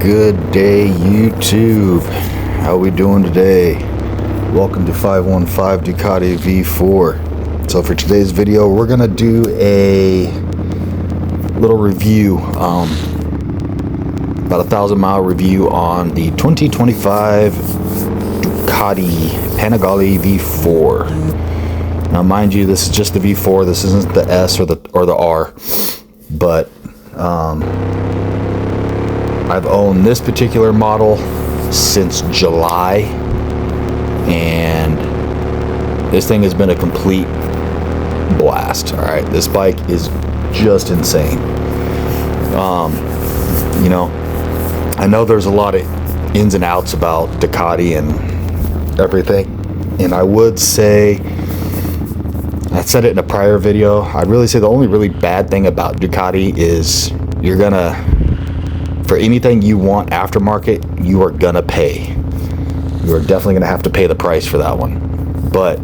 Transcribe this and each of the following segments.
Good day, YouTube. How we doing today? Welcome to 515 Ducati V4. So for today's video, we're gonna do a little review, about a 1,000-mile review on the 2025 Ducati Panigale V4. Now, mind you, this is just the V4. This isn't the S or the R, but I've owned this particular model since July, and this thing has been a complete blast. All right, this bike is just insane. You know, I know there's a lot of ins and outs about Ducati and everything, and I would say, I said it in a prior video, I'd really say the only really bad thing about Ducati is you're gonna, for anything you want aftermarket, you are gonna pay. You are definitely gonna have to pay the price for that one. But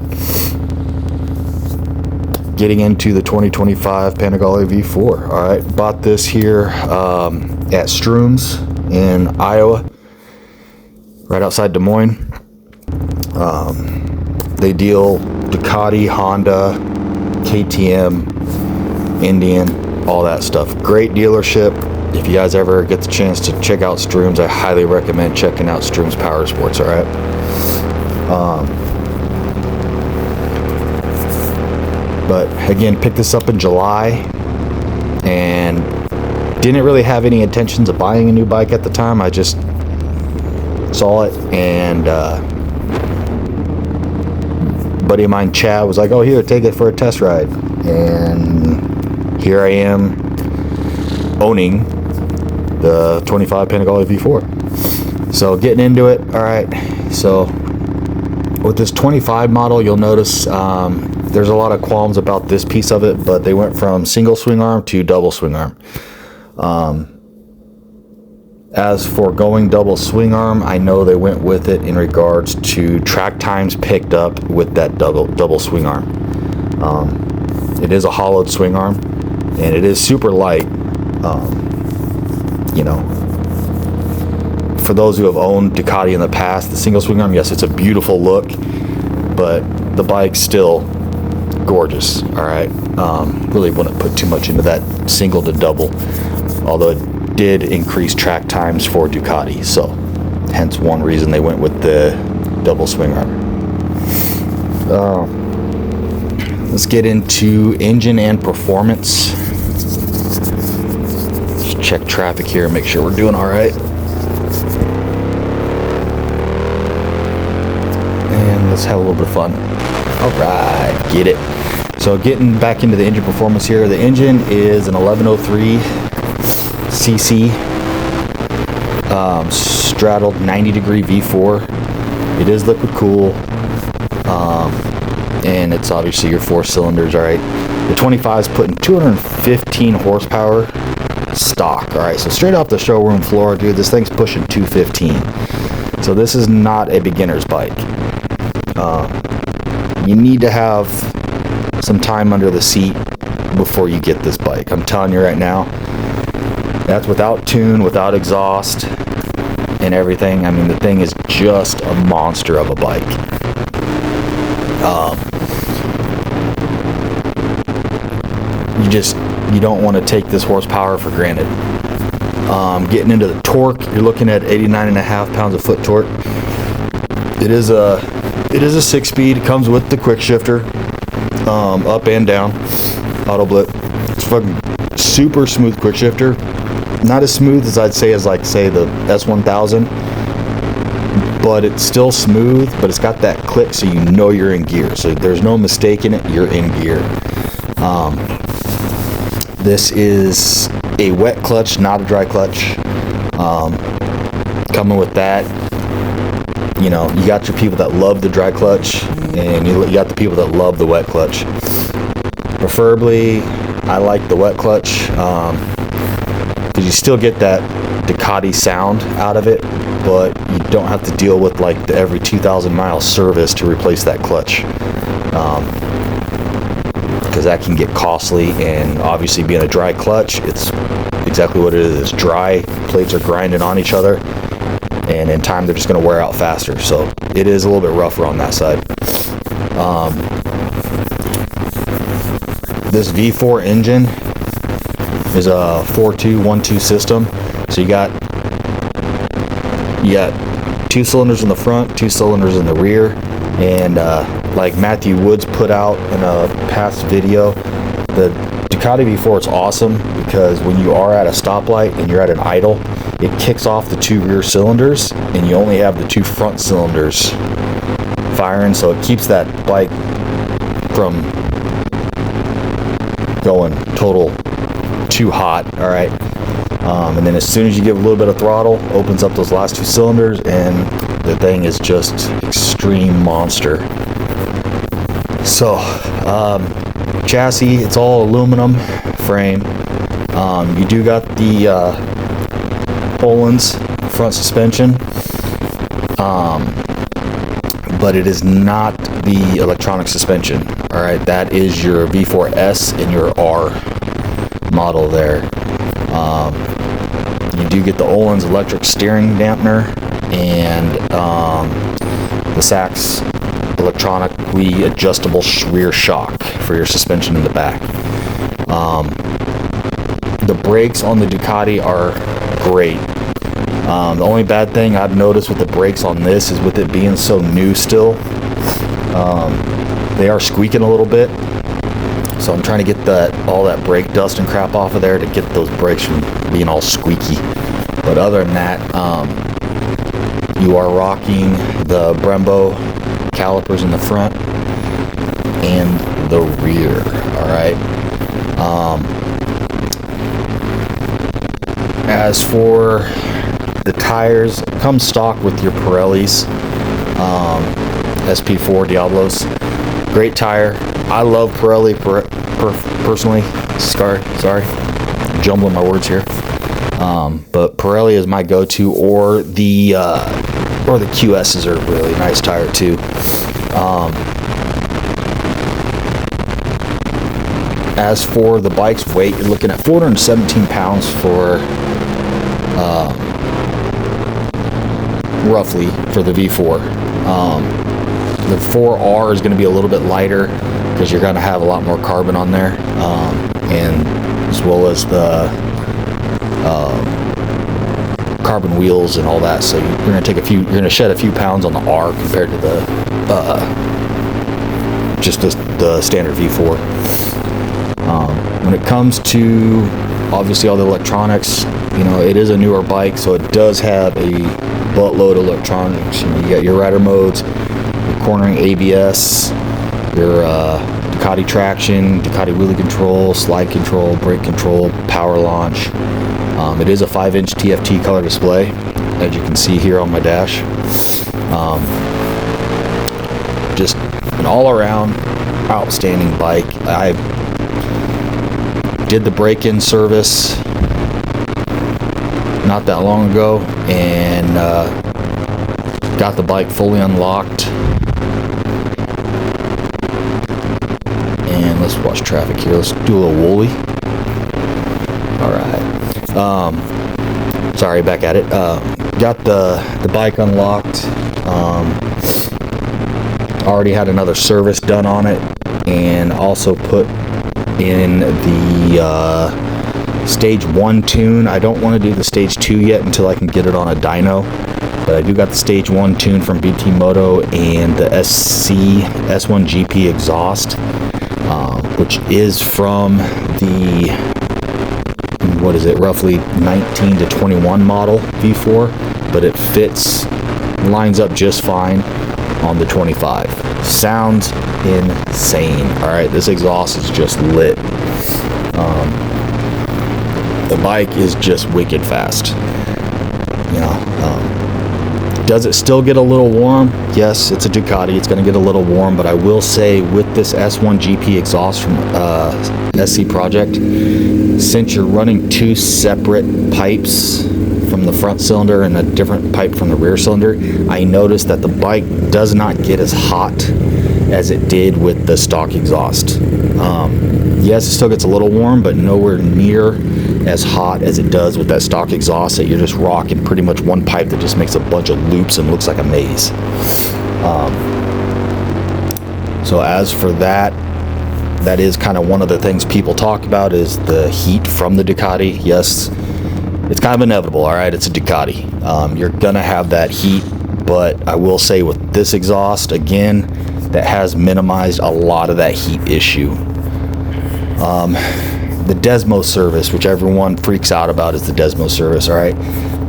getting into the 2025 Panigale V4. All right, bought this here at Stroom's in Iowa, right outside Des Moines. They deal Ducati, Honda, KTM, Indian, all that stuff. Great dealership. If you guys ever get the chance to check out Stroom's, I highly recommend checking out Stroom's Power Sports. All right. But again, picked this up in July and didn't really have any intentions of buying a new bike at the time. I just saw it, and a buddy of mine, Chad, was like, "Oh, here, take it for a test ride." And here I am owning the 25 Panigale V4. So getting into it. All right, so with this 25 model, you'll notice there's a lot of qualms about this piece of it, but they went from single swing arm to double swing arm. As for going double swing arm, I know they went with it in regards to track times picked up with that double swing arm. It is a hollowed swing arm, and it is super light. You know, for those who have owned Ducati in the past, the single swing arm, yes, it's a beautiful look, but the bike's still gorgeous. All right, really wouldn't put too much into that single to double, although it did increase track times for Ducati, so hence one reason they went with the double swing arm. Let's get into engine and performance. Check traffic here and make sure we're doing all right. And let's have a little bit of fun. All right, get it. So getting back into the engine performance here, the engine is an 1103 cc straddled 90-degree V4. It is liquid cool, and it's obviously your 4 cylinders. All right, the 25 is putting 215 horsepower stock. All right, so straight off the showroom floor, dude, this thing's pushing 215. So this is not a beginner's bike. You need to have some time under the seat before you get this bike. I'm telling you right now, that's without tune, without exhaust and everything. I mean, the thing is just a monster of a bike. You don't want to take this horsepower for granted. Getting into the torque, you're looking at 89.5 pounds of foot torque. It is a 6-speed. It comes with the quick shifter, up and down, auto blip. It's fucking super smooth quick shifter. Not as smooth as I'd say as, like, say, the S1000, but it's still smooth, but it's got that click so you know you're in gear. So there's no mistake in it, you're in gear. This is a wet clutch, not a dry clutch. Coming with that, you know, you got your people that love the dry clutch, and you got the people that love the wet clutch. Preferably, I like the wet clutch, because you still get that Ducati sound out of it, but you don't have to deal with like the every 2,000 mile service to replace that clutch. because that can get costly, and obviously being a dry clutch, it's exactly what it is. It's dry, plates are grinding on each other, and in time they're just going to wear out faster. So it is a little bit rougher on that side. This V4 engine is a 4-2-1-2 system. So you got 2 cylinders in the front, 2 cylinders in the rear, and like Matthew Woods put out in a past video, the Ducati V4 is awesome because when you are at a stoplight and you're at an idle, it kicks off the 2 rear cylinders and you only have the 2 front cylinders firing, so it keeps that bike from going total too hot. All right. And then as soon as you give a little bit of throttle, opens up those last 2 cylinders, and the thing is just extreme monster. So chassis, it's all aluminum frame. You do got the Öhlins front suspension, but it is not the electronic suspension. All right, that is your V4S and your R model there. You do get the Öhlins electric steering dampener and the Sachs electronically adjustable rear shock for your suspension in the back. The brakes on the Ducati are great. The only bad thing I've noticed with the brakes on this is with it being so new still, they are squeaking a little bit. So I'm trying to get all that brake dust and crap off of there to get those brakes from being all squeaky. But other than that, you are rocking the Brembo calipers in the front and the rear. All right. As for the tires, come stock with your Pirellis SP4 Diablos. Great tire. I love Pirelli personally. Sorry, jumbling my words here. But Pirelli is my go-to, or the QSs are a really nice tire too. As for the bike's weight, you're looking at 417 pounds for roughly for the V4. The 4R is going to be a little bit lighter because you're going to have a lot more carbon on there, and as well as the carbon wheels and all that. So you're going to shed a few pounds on the R compared to the just the standard V4. When it comes to obviously all the electronics, it is a newer bike, so it does have a buttload of electronics. You got your rider modes, your cornering ABS, your Ducati traction, Ducati wheelie control, slide control, brake control, power launch. It is a 5-inch TFT color display, as you can see here on my dash. Just an all-around outstanding bike. I did the break-in service not that long ago and got the bike fully unlocked. And let's watch traffic here. Let's do a little wooly. Alright. Sorry, back at it. Got the bike unlocked. Already had another service done on it, and also put in the stage 1 tune. I don't want to do the stage 2 yet until I can get it on a dyno, but I do got the stage 1 tune from BT Moto and the S1 GP exhaust, which is from the, what is it, roughly 19 to 21 model V4, but it lines up just fine on the 25. Sounds insane. Alright, this exhaust is just lit. The bike is just wicked fast. Does it still get a little warm? Yes, it's a Ducati. It's going to get a little warm, but I will say with this S1 GP exhaust from SC Project, since you're running 2 separate pipes from the front cylinder and a different pipe from the rear cylinder, I noticed that the bike does not get as hot as it did with the stock exhaust. Yes, it still gets a little warm, but nowhere near as hot as it does with that stock exhaust that you're just rocking pretty much one pipe that just makes a bunch of loops and looks like a maze. So as for that, that is kind of one of the things people talk about, is the heat from the Ducati. Yes, it's kind of inevitable, all right? It's a Ducati. You're going to have that heat, but I will say with this exhaust, again, that has minimized a lot of that heat issue. The Desmo service, which everyone freaks out about, is the Desmo service, all right?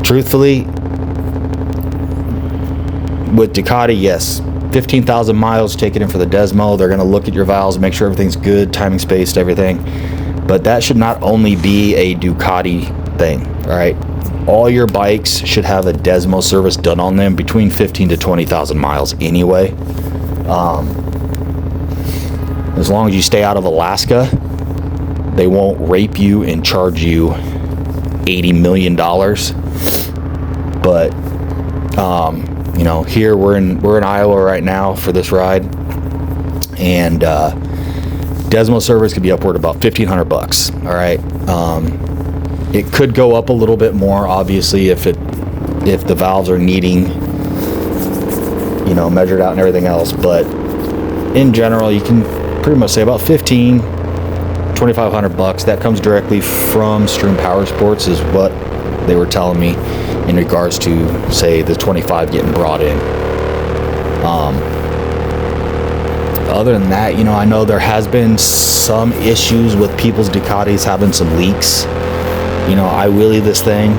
Truthfully, with Ducati, yes, 15,000 miles, take it in for the Desmo. They're going to look at your valves, make sure everything's good, timing, spaced, everything. But that should not only be a Ducati thing, all right? All your bikes should have a Desmo service done on them between 15 to 20,000 miles anyway. As long as you stay out of Alaska, they won't rape you and charge you $80 million. But you know, here we're in Iowa right now for this ride, and Desmo service could be upward about $1,500. All right, it could go up a little bit more, obviously, if the valves are needing, you know, measured out and everything else. But in general, you can pretty much say about $2,500. That comes directly from Stream Power Sports, is what they were telling me in regards to, say, the 25 getting brought in. Other than that, you know, I know there has been some issues with people's Ducatis having some leaks. You know, I wheelie this thing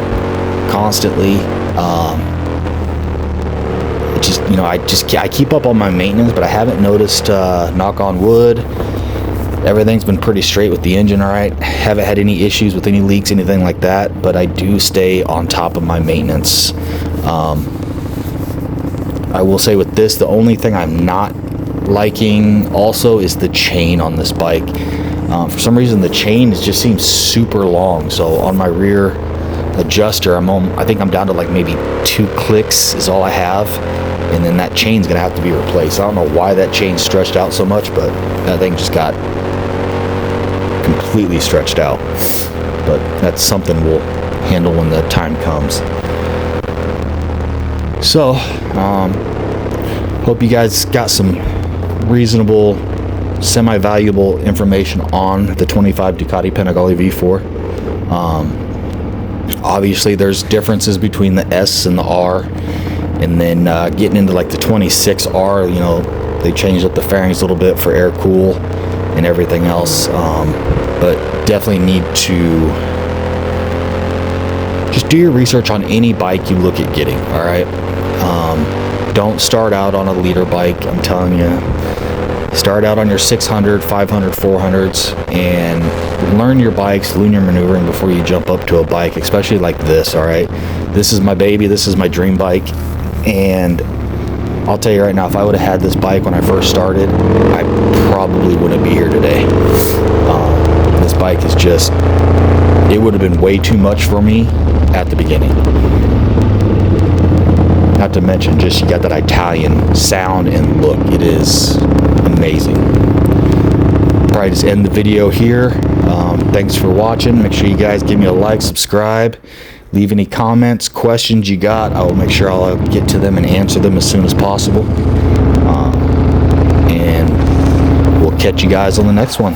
constantly. You know, I keep up on my maintenance, but I haven't noticed, knock on wood, everything's been pretty straight with the engine, all right? Haven't had any issues with any leaks, anything like that, but I do stay on top of my maintenance. I will say with this, the only thing I'm not liking also is the chain on this bike. For some reason, the chain just seems super long. So on my rear adjuster, I think I'm down to like maybe 2 clicks is all I have. And then that chain's gonna have to be replaced. I don't know why that chain stretched out so much, but that thing just got completely stretched out. But that's something we'll handle when the time comes. So, hope you guys got some reasonable, semi-valuable information on the 25 Ducati Panigale V4. Obviously, there's differences between the S and the R. And then getting into like the 26R, you know, they changed up the fairings a little bit for air cool and everything else. But definitely need to just do your research on any bike you look at getting, all right? Don't start out on a leader bike, I'm telling you. Start out on your 600, 500, 400s, and learn your bikes, learn your maneuvering before you jump up to a bike, especially like this, all right? This is my baby, this is my dream bike. And I'll tell you right now, if I would have had this bike when I first started, I probably wouldn't be here today. This bike is just, it would have been way too much for me at the beginning. Not to mention, just you got that Italian sound and look. It is amazing. Probably just end the video here. Thanks for watching. Make sure you guys give me a like, subscribe. Leave any comments, questions you got. I will make sure I'll get to them and answer them as soon as possible. And we'll catch you guys on the next one.